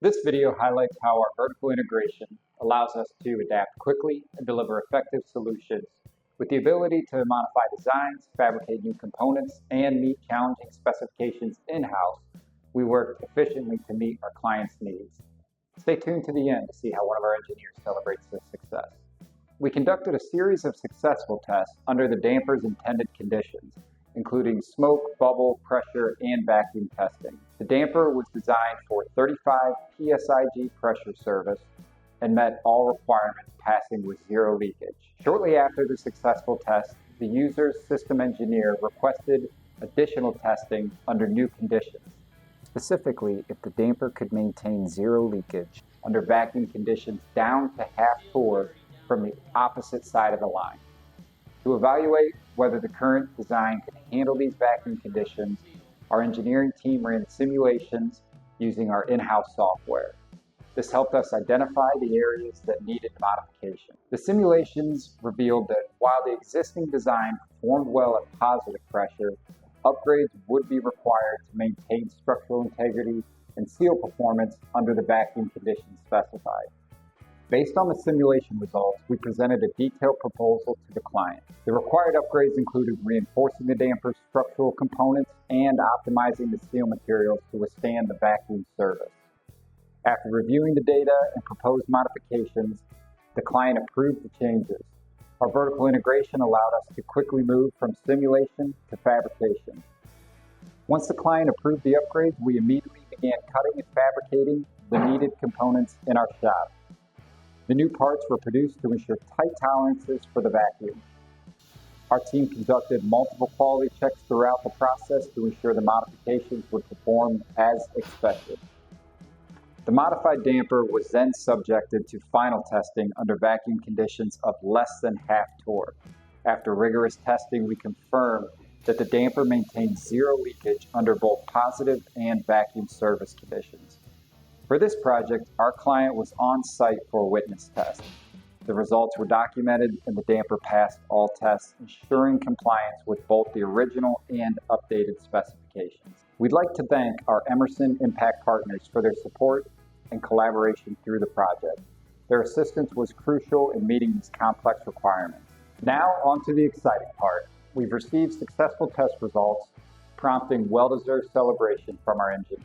This video highlights how our vertical integration allows us to adapt quickly and deliver effective solutions with the ability to modify designs, fabricate new components, and meet challenging specifications in-house. We work efficiently to meet our clients' needs. Stay tuned to the end to see how one of our engineers celebrates this success. We conducted a series of successful tests under the damper's intended conditions, including smoke, bubble, pressure, and vacuum testing. The damper was designed for 35 psig pressure service and met all requirements, passing with zero leakage. Shortly after the successful test, the user's system engineer requested additional testing under new conditions, specifically if the damper could maintain zero leakage under vacuum conditions down to half torque from the opposite side of the line. To evaluate whether the current design can handle these vacuum conditions, our engineering team ran simulations using our in-house software. This helped us identify the areas that needed modification. The simulations revealed that while the existing design performed well at positive pressure, upgrades would be required to maintain structural integrity and seal performance under the vacuum conditions specified. Based on the simulation results, we presented a detailed proposal to the client. The required upgrades included reinforcing the damper's structural components and optimizing the seal materials to withstand the vacuum service. After reviewing the data and proposed modifications, the client approved the changes. Our vertical integration allowed us to quickly move from simulation to fabrication. Once the client approved the upgrades, we immediately began cutting and fabricating the needed components in our shop. The new parts were produced to ensure tight tolerances for the vacuum. Our team conducted multiple quality checks throughout the process to ensure the modifications would perform as expected. The modified damper was then subjected to final testing under vacuum conditions of less than half torque. After rigorous testing, we confirmed that the damper maintained zero leakage under both positive and vacuum service conditions. For this project, our client was on site for a witness test. The results were documented and the damper passed all tests, ensuring compliance with both the original and updated specifications. We'd like to thank our Emerson Impact partners for their support and collaboration through the project. Their assistance was crucial in meeting these complex requirements. Now on to the exciting part. We've received successful test results, prompting well-deserved celebration from our engineers.